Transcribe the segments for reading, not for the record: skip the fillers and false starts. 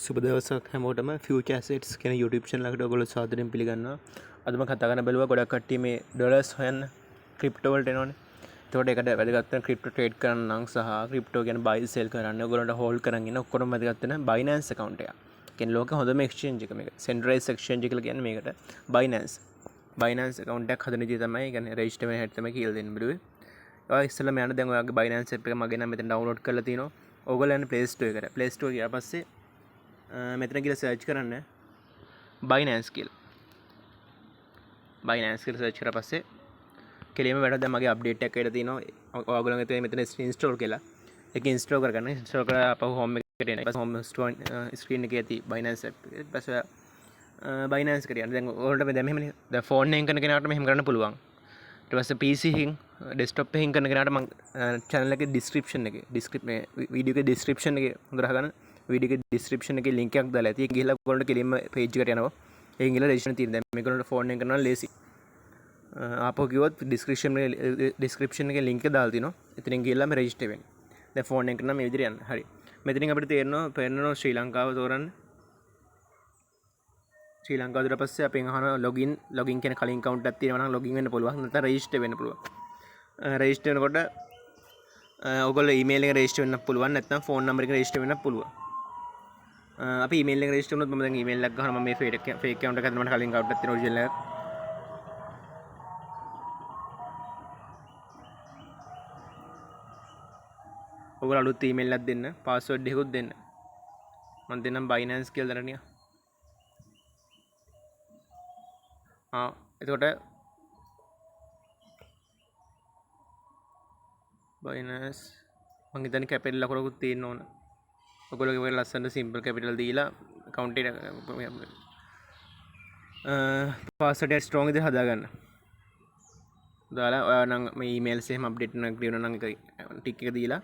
සුබ දවසක් හැමෝටම ෆියුචර් ඇසෙට්ස් කියන YouTube channel එකට ඔයගොල්ලෝ සාදරයෙන් පිළිගන්නවා. අද මම කතා කරන්න බැලුවා ගොඩක් කට්ටිය මේ ඩොලර්ස් හොයන්න ක්‍රිප්ටෝ වලට එනවනේ. ඒකට ඒකට වැදගත් වෙන ක්‍රිප්ටෝ ට්‍රේඩ් කරන්න නම් සහ ක්‍රිප්ටෝ කියන buy sell කරන්න ඔයගොල්ලන්ට හෝල්ඩ් කරන් ඉන්න ඔක්කොම වැදගත් වෙන Binance account එක. කියන්නේ ලෝකෙ හොඳම exchange එක මේක. centralized exchange කියලා කියන්නේ මේකට. Binance. Binance account එකක් හදන විදිය තමයි කියන්නේ register වෙන හැටි තමයි කියලා දෙන්න බැලුවේ. ඔය ඉස්සෙල්ලාම යන්න දැන් ඔයාගේ Binance app එක මගේ නම් මෙතන download කරලා තිනවා. ඕගොල්ලෝ යන්න Play Store එකට. Play Store ගියා පස්සේ මෙතන කියලා සර්ච් කරන්න Binance කියලා. Binance කියලා සර්ච් කරලා පස්සේ කෙලින්ම වැඩ දැන් මගේ අප්ඩේට් එකක් ඇවිල්ලා තිනවා. ඔයගොල්ලෝ හිතුවේ මෙතන ඉන්ස්ටෝල් කියලා. ඒක ඉන්ස්ටෝල් කරගන්න. ඉන්ස්ටෝල් කරලා අපහු හෝම් එකට එනවා. ඊපස්සේ හෝම් ස්ක්‍රීන් එකේ ඇති Binance app. ඊට පස්සේ Binance එකට යන්න. දැන් ඔයාලට දැන් මෙහෙමනේ. දැන් ෆෝන් එකෙන් කරන කෙනාට මෙහෙම කරන්න පුළුවන්. ඊට පස්සේ PC එකෙන් ඩෙස්ක්ටොප් එකෙන් කරන කෙනාට මම channel එකේ description එකේ වීඩියෝ එකේ description එකේ හොඳට අහගන්න. වීඩියෝ එකේ description එකේ link එකක් දාලා ඇති. ඒක ගිහලා ඔයගොල්ලන්ට කෙලින්ම page එකට යනවා. ඒකෙන් ගිහලා registration තියෙන. දැන් මේගොල්ලන්ට ෆෝන් එකෙන් කරනවා ලේසි. ආපහු කිව්වොත් description එකේ link එක දාලා තිනවා. එතනින් ගිහලා මේ register වෙන්න. දැන් ෆෝන් එකෙන් කරනවා මේ විදිහට යන්න. හරි. මෙතනින් අපිට පේනවා ශ්‍රී ලංකාව තෝරන්න. ශ්‍රී ලංකාව ඊට පස්සේ අපෙන් අහන login කියන කලින් account එකක් තියෙනවා නම් login වෙන්න පුළුවන්. නැත්නම් register වෙන්න පුළුවන්. register වෙනකොට ඔයගොල්ලෝ email එකෙන් register වෙන්න පුළුවන්. නැත්නම් phone number එකෙන් register වෙන්න පුළුවන්. අපි email එක register වුණොත් මම දැන් email එකක් ගහනවා. මම මේ fake account එක හදන්න මට කලින් account එකක් තියෙන original එකක්. ඔයගොල්ලෝ අලුත් email එකක් දෙන්න, password එකකුත් දෙන්න. මම දෙන්නම් Binance කියලා දැනගන්න. එතකොට Binance මම හිතන්නේ capital ලකුණකුත් තියෙන්න ඕන. ඔයගොල්ලෝගේ ඔය ලස්සනට simple capital දීලා account එක password එක strong විදිහට හදාගන්න. දාලා ඔයා නම් මේ emails එහෙම update කරන්න කියනවා නම් ඒක tick එක දීලා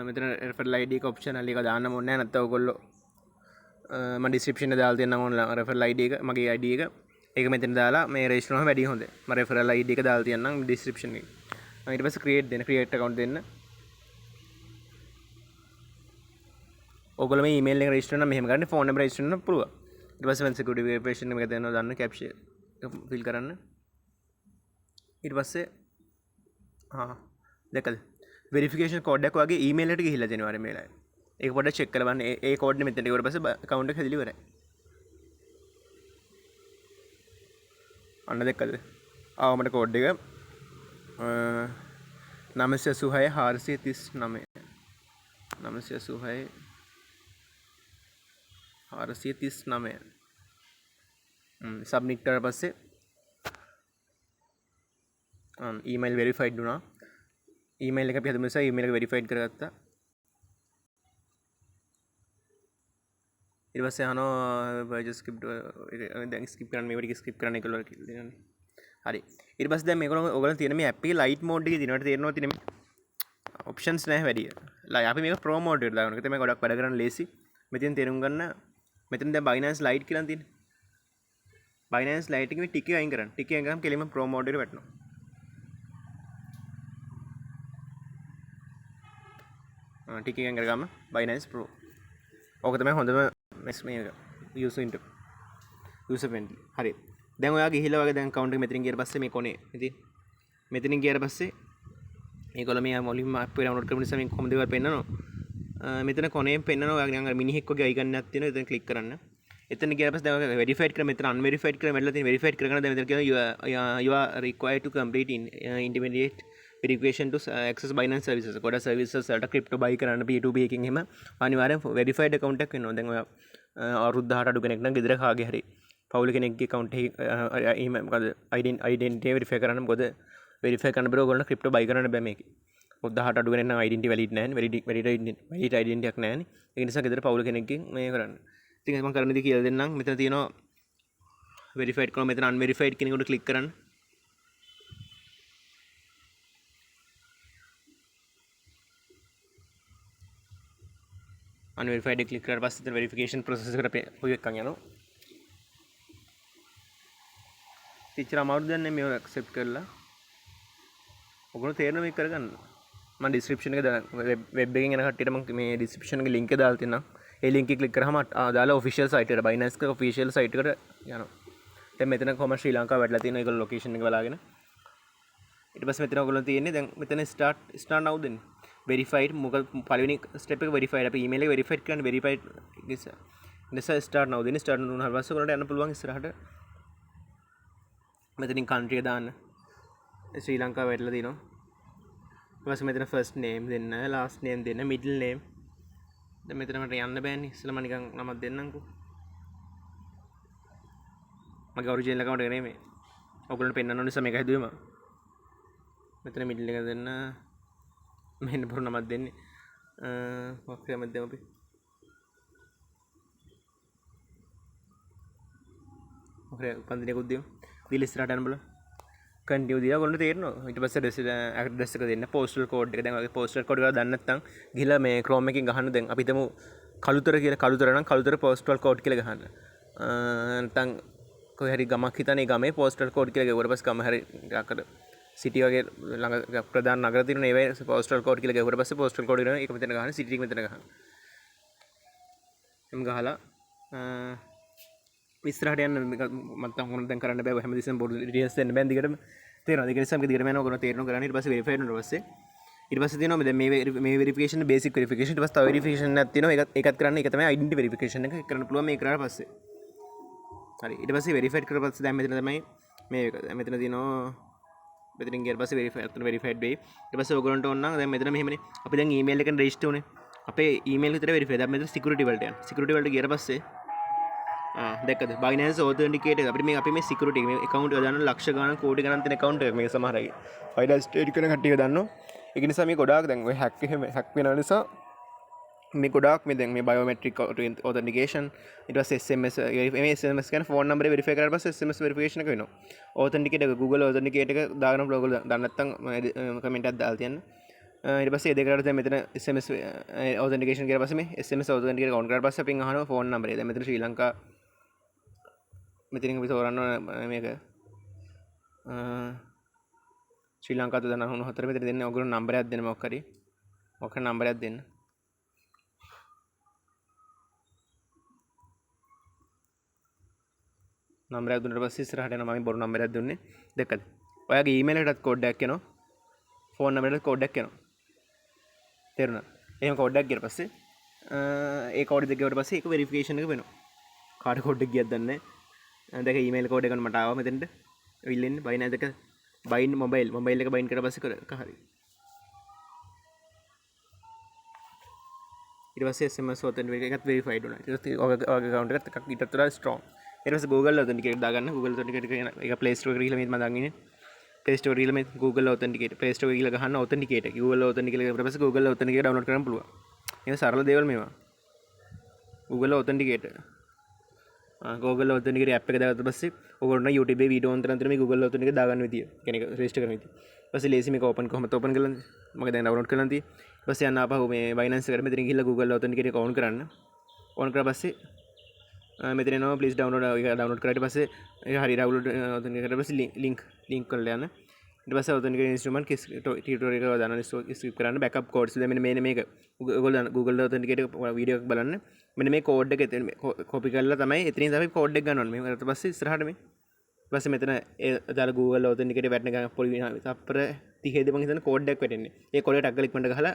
මෙතන referral ID එක optional එක දාන්න ඕනේ නැහැ. නැත්නම් ඔයගොල්ලෝ මම description එක දාලා තියෙනවා online referral ID එක මගේ ID එක ඒක මෙතන දාලා මේ register වුණාම වැඩි හොඳයි. මම referral ID එක දාලා තියන්නම් description එකේ. ඊට පස්සේ create account දෙන්න. ඔයගොල්ලෝ මේ email එක register කරනවා මෙහෙම ගන්න phone number register කරන්න පුළුවන්. ඊට පස්සේ when security verification එක දෙනවා දාන්න captcha fill කරන්න. ඊට පස්සේ දැකලා verification code එක වගේ email එකට ගිහිල්ලා දෙනවා අර මේලයි. ඒක පොඩ්ඩක් check කරලා බලන්න. ඒ code එක මෙතනට ඊට පස්සේ account එක හැදිලි ඉවරයි. අන්න දැක්කද? මට code එක 986 439 986 439 සබ්මිට් කරලා පස්සේ email verified වුණා. email එක අපි හදමු නිසා email එක verified කරගත්තා. ඊට පස්සේ අහනවා purchase skip දැන් skip කරන්න මේ ටික skip කරන්න කියලා දෙනවා. හරි. ඊට පස්සේ දැන් මේගොල්ලෝ ඔයගොල්ලෝ තියෙන මේ app එකේ light mode එකේ දිනවට තේරෙනවා තියෙන මේ options නැහැ වැඩි. අපි මේක pro mode එකට දාගන්න. ඒක තමයි ගොඩක් වැඩ කරන්න ලේසි. මෙතෙන් තේරුම් ගන්න මෙතන දැන් Binance Lite කියලා තියෙනවා. Binance Lite එකේ මේ ටික එක අයින් කරන්න. ටික එක ගාම කෙලින්ම pro mode එකට වැටෙනවා. ටික එක අයින් කරගම Binance Pro. ඕක තමයි හොඳම මේ user friendly. හරි. දැන් ඔයා ගිහිල්ලා වගේ දැන් account එක මෙතනින් ගියාට පස්සේ මේ කොනේ ඉතින් මෙතනින් ගියාට පස්සේ මේගොල්ලෝ මේ මුලින්ම app එක download කරපු නිසා මේ කොහොමද ඒවා පෙන්නනවා. මෙතන කොනේ පෙන්නනවා ඔයාගේ නිකන් මිනිහෙක් වගේ icon එකක් තියෙනවා. එතන click කරන්න. එතන ගියාට පස්සේ දැන් ඔයා verified කරලා මෙතන unverified කරලා මෙතන තියෙන verified කරගන්න දැන් මෙතන කියනවා you are required to complete intermediate verification to access Binance services. ගොඩක් services වලට crypto buy කරන්න P2P එකකින් එහෙම අනිවාර්යෙන් verified account එකක් වෙනවා. දැන් ඔයා අවුරුදු 18 අඩු කෙනෙක් නම් ගෙදර කාගේ හරි පවුල කෙනෙක්ගේ account එකේ එහෙම මොකද identity verify කරන්න. මොකද verify කරන්න බැරුව ඔයගොල්ලන්ට crypto buy කරන්න බෑ මේකේ. මොකද 18 අඩු කෙනෙක් නම් identity valid නැහැ නේ. valid identity එකක් නැහැ නේ. ඒ නිසා ගෙදර පවුල කෙනෙක්ගෙන් මේ කරන්න. ඉතින් මම කරන්න ඉතින් කියලා දෙන්නම්. මෙතන තියෙනවා verified කරනවා. මෙතන unverified කෙනෙකුට click කරන්න. unverified click කරලා පස්සේ ඉතින් verification process එකට අපි ඔය එකක් යනවා. ටීචර් අමාරු දැන් මේ accept කරලා ඔයගොල්ලෝ තේරෙන මේක කරගන්න. මම ඩිස්ක්‍රිප්ෂන් එක වෙබ් එකෙන් යන කට්ටියට මම මේ ඩිස්ක්‍රිප්ෂන් එකේ ලින්ක් එක දාලා තියෙනවා. ඒ ලින්ක් එක ක්ලික් කරාම දාලා ඔෆිෂියල් සයිට් එකට Binance එක ඔෆිෂියල් සයිට් එකට යනවා. දැන් මෙතන කොහමද ශ්‍රී ලංකාව වැටලා තියෙනවා. ඒගොල්ලෝ ලොකේෂන් එක බලාගෙන. ඊට පස්සේ මෙතන ඔයගොල්ලෝ තියෙන්නේ දැන් මෙතන ස්ටාර්ට් now දෙන්නේ. වෙරිෆයිඩ් මොකද පළවෙනි ස්ටෙප් එක වෙරිෆයිඩ්. අපි ඊමේල් එක වෙරිෆයිඩ් කරන්න වෙරිෆයිඩ් නිසා ස්ටාර්ට් now දෙන්නේ. ස්ටාර්ට් වුණාට පස්සේ ඔයගොල්ලන්ට යන්න පුළුවන් ඉස්සරහට. මෙතනින් කන්ට්‍රිය දාන්න. ශ්‍රී ලංකාව වැටලා තියෙනවා. ඊට පස්සේ මෙතන ෆස්ට් නේම් දෙන්න, ලාස්ට් නේම් දෙන්න, මිඩල් නේම්. දැන් මෙතන මට යන්න බෑනේ. ඉස්සෙල්ලා මම නිකන් නමක් දෙන්නම්කෝ. මගේ ඔරිජිනල් account එක නෙමෙයි. ඔයගොල්ලන්ට පෙන්නන්න ඕන නිසා මේක හැදුවේ මම. මෙතන මිඩල් එක දෙන්න. මෙන්න බොරු නමක් දෙන්නේ. ඔක්කොම දෙමු අපි. ඔකේ උපන්දිනයකුත් දෙමු. දීලා ඉස්සරහට යන්න බලන්න. කන්ටිනියු දීලා ඔයගොල්ලන්ට තේරෙනවා. ඊට පස්සේ ඇඩ්‍රස් එක දෙන්න, පෝස්ටල් කෝඩ් එක. දැන් ඔය පෝස්ටල් කෝඩ් එක දන්නේ නැත්නම් ගිහලා මේ Chrome එකකින් ගහන්න. දැන් අපි හිතමු කළුතර කියලා. කළුතර නම් කළුතර පෝස්ටල් කෝඩ් කියලා ගහන්න. නැත්නම් කොහේ හරි ගමක් හිතන්නේ ගමේ පෝස්ටල් කෝඩ් කියලා ගෙවුවට පස්සේ ගම හරි අකර සිටි වගේ ළඟ ප්‍රධාන නගර තියෙනවා. ඒවයි පෝස්ටල් කෝඩ් කියලා ගෙවුවට පස්සේ පෝස්ටල් කෝඩ් එක ඒක මෙතන ගහන්න, සිටි එක මෙතන ගහන්න. එම් ගහලා ඉස්සරහට යන්න මත්තම් මොන දැන් කරන්න බෑ. හැමදෙස්සෙම බොරු ඩීටේල්ස් දෙන්න බෑ දිගටම. තේරෙනවද? ඒක නිසා මේක දිගටම යනවා. ඔයගොල්ලෝ තේරෙනවා කරන්නේ. ඊට පස්සේ වෙරිෆයිඩ් වුණාට පස්සේ ඊට පස්සේ තියෙනවා දැන් මේ වෙරිෆිකේෂන් බේසික් වෙරිෆිකේෂන්. ඊට පස්සේ තව වෙරිෆිකේෂන් එකක් තියෙනවා. ඒකත් කරන්න. ඒක තමයි ඩෙන්ටිටි වෙරිෆිකේෂන් එක කරන්න පුළුවන් මේ කරාට පස්සේ. හරි. ඊට පස්සේ වෙරිෆයිඩ් කරලා පස්සේ දැන් මෙතන තමයි මේක. මෙතන තියෙනවා මෙතනින් ගියාට පස්සේ වෙරිෆයිඩ් වෙයි. ඊට පස්සේ ඔයගොල්ලන්ට ඕන නම් දැන් මෙතන මෙහෙමනේ. අපි දැන් ඊමේල් එකෙන් රෙජිස්ටර් උනේ. අපේ ඊමේල් විතර වෙරිෆයි. දැන් මෙතන සිකියුරිටි වලට යන්න. සිකියුරිටි වලට ගියාට පස්සේ දැක්කද Binance authenticator එක. අපිට මේ සිකියුරිටි මේ account එක දාන්න ලක්ෂ ගණන් කෝටි ගණන් තියෙන account එකක් මේක සමහර අය. ෆයිනල් ස්ටේජ් කරන කට්ටිය දන්නවා. ඒක නිසා මේ ගොඩාක් දැන් ඔය හැක් වෙන නිසා මේ ගොඩාක් මේ දැන් මේ බයෝමෙට්‍රික් authentication ඊට පස්සේ SMS මේ SMS කියන්නේ ෆෝන් නම්බරේ වෙරිෆයි කරලා පස්සේ SMS වෙරිෆිකේෂන් එක වෙනවා. authenticator එක Google authenticator එක දාගෙන ඔයගොල්ලෝ දන්නේ නැත්නම් කමෙන්ට් එකක් දාලා තියන්න. ඊට පස්සේ ඒ දෙකට දැන් මෙතන SMS authentication කියලා පස්සේ මේ SMS authenticator කවුන්ට් කරලා පස්සේ අපින් අහනවා ෆෝන් නම්බරේ. දැන් මෙතන ශ්‍රී ලංකා මෙතනින් අපි තෝරන්න මේක ශ්‍රී ලංකාව 94 මෙතන දෙන්න. ඔයගොල්ලෝ නම්බරයක් දෙන්න මොකක් හරි. මොකක් හරි නම්බරයක් දෙන්න. නම්බරයක් දුන්නාට පස්සේ ඉස්සරහට යනවා. මම බොරු නම්බරයක් දුන්නේ. දැක්කද? ඔයාගේ ඊමේල් එකටත් කෝඩ් එකක් එනවා. ෆෝන් නම්බරයටත් කෝඩ් එකක් එනවා. තේරුණා? එහෙම කෝඩ් එකක් ගියට පස්සේ ඒ කෝඩ් එක ගෙවුවට පස්සේ ඒක වෙරිෆිකේෂන් එක වෙනවා. කාට කෝඩ් එක ගියද දන්නේ නැහැ. දැන් ඊමේල් කෝඩ් එක මට ආවා මෙතෙන්ට. ඉල්ලෙන්නේ Binance එක බයින් මොබයිල් එක බයින් කරලා පස්සේ හරි. ඊට පස්සේ SMS authenticator එකත් වෙරිෆයිඩ් වුණා. ඊට පස්සේ ඔයගේ account එකත් එකක් ඊටත් වඩා strong. ඊට පස්සේ Google authenticator දාගන්න. Google authenticator එක Play Store එකට ගිහලා මම දාගෙන ඉන්නේ. Play Store ගිහලා මේ Google authenticator Play Store ගිහලා ගහන්න authenticator. Google authenticator ඊට පස්සේ Google authenticator download කරන්න පුළුවන්. ඒක සරල දේවල් මේවා. Google authenticator. Google authenticator app එක දාගත්ත පස්සේ ඔයගොල්ලෝ YouTube එකේ වීඩියෝ ඔන් තරම් මේ Google authenticator දාගන්න විදිය. කියන්නේ රෙජිස්ටර් කරන විදිය. ඊට පස්සේ ලේසි මේක කොහොමද ඕපන් කරන්නේ? මම දැන් ඩවුන්ලෝඩ් කරලා තියෙන්නේ. ඊට පස්සේ යන්න ආපහු මේ Binance එකට මෙතන ගිහලා Google authenticator එක ඔන් කරන්න. ඔන් කරලා පස්සේ මෙතන එනවා please download එක ඩවුන්ලෝඩ් කරලා ඊට පස්සේ ඒක හරි ඩවුන්ලෝඩ් authenticator ඊට පස්සේ link කරලා යන්න. ඊට පස්සේ authenticator instrument tutorial එක දාන්න ස්කිප් කරන්න backup codes දැන් මෙන්න මේක ඔයගොල්ලෝ Google authenticator වීඩියෝ එකක් බලන්න. මෙන්න මේ කෝඩ් එක කොපි කරලා තමයි එතනින් තමයි කෝඩ් එක ගන්න ඕනේ. මේ ඊට පස්සේ ඉස්සරහට මේ ඊට පස්සේ මෙතන ඒ දාලා Google authenticator වැටෙන ගමන් පොඩි තප්පර 30 මම හිතන්නේ කෝඩ් එකක් වැටෙන්නේ. ඒ කෝඩ් එක ටග් ක්ලික් කරන්න ගහලා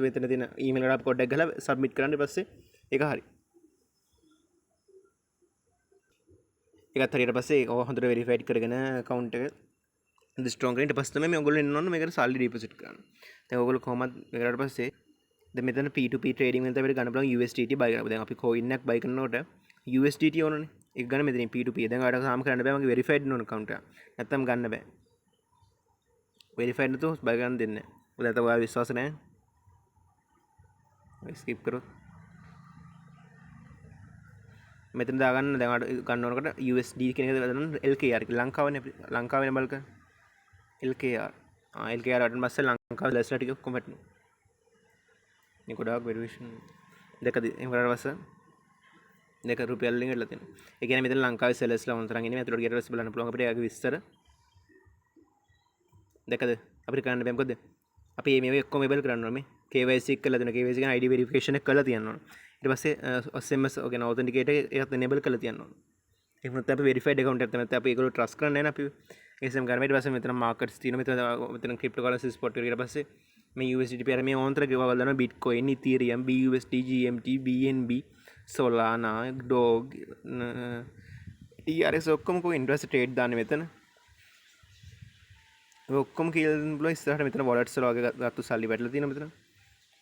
මෙතන තියෙන ඊමේල් එකට කෝඩ් එක ගහලා සබ්මිට් කරන්න. ඊට පස්සේ ඒක හරි. ඒකත් හරියට පස්සේ ඒක හොඳට වෙරිෆයිඩ් කරගෙන account එක ස්ට්‍රෝං කරගෙන ඊට පස්සේ තමයි මේ ඔයගොල්ලෝ එන්න ඕන මේකට සල්ලි ඩිපොසිට් කරන්න. දැන් ඔයගොල්ලෝ කොහොමද මේකට පස්සේ දැන් මෙතන P2P trading වලින් තමයි ගන්න පුළුවන් USDT buy කරන්න. දැන් අපි coin එකක් buy කරනකොට USDT ඕනනේ. ඒක ගන්න මෙතනින් P2P. දැන් ඔයාලට සාම කරන්න බෑ මගේ verified නෝන account එක. නැත්තම් ගන්න බෑ. verified නැතුව buy කරන්න දෙන්නේ නැහැ. ඔයාලට ඔයාලා විශ්වාස නැහැ. skip කරොත් මෙතන දාගන්න දැන් ඔයාලට ගන්න ඕනකට USD කියන එක දාන්න LKR ලංකාවේ බලක LKR LKR වලට පස්සේ ලංකාවේ ලැස්ලා ටික ඔක්කොම වැටෙනවා. මේ ගොඩාක් වෙරිෆිකේෂන් දෙක එහෙම කරලා පස්සේ දෙක රුපියල් වලින් ඉල්ලලා තියෙනවා. ඒ කියන්නේ මෙතන ලංකාවේ සෙලර්ස්ලා වුණ තරම් ඉන්නේ. මෙතනට ගියට පස්සේ බලන්න පුළුවන් අපිට ඒගේ විස්තර. දෙකද අපිට කරන්න බෑ මොකද අපි මේ ඔක්කොම එබල් කරන්න ඕනේ. KYC කරලා දෙන KYC කියන ID verification එක කරලා තියන්න ඕනේ. ඊට පස්සේ SMS ඔය කියන authenticator එකත් enable කරලා තියන්න ඕනේ. ඒක නැත්නම් අපි verified account එකක් තමයි. නැත්නම් අපි ඒගොල්ලෝ trust කරන්නේ නැහැ නේ අපි. ඒසම් ගන්න ඊට පස්සේ මෙතන markets තියෙනවා. මෙතන cryptocurrency spot ඊට පස්සේ මේ USDT pair මේ ඕන්තර ගෙවල් දානවා Bitcoin, Ethereum, BUSD, GMT, BNB, Solana, Dog, TRX ඔක්කොම කො ඉන්ට්‍රස්ට් රේට් දාන්නේ මෙතන. ඔක්කොම කියලා බලලා ඉස්සරහට මෙතන wallets වල වගේ ගත්තු සල්ලි වැටලා තියෙනවා මෙතන.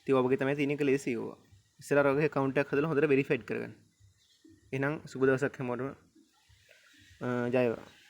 ඉතින් ඔබගේ තමයි තියෙන එක ලේසි ඕවා. ඉස්සරහ වගේ account එකක් හදලා හොඳට verified කරගන්න. එහෙනම් සුබ දවසක් හැමෝටම. ජය වේවා.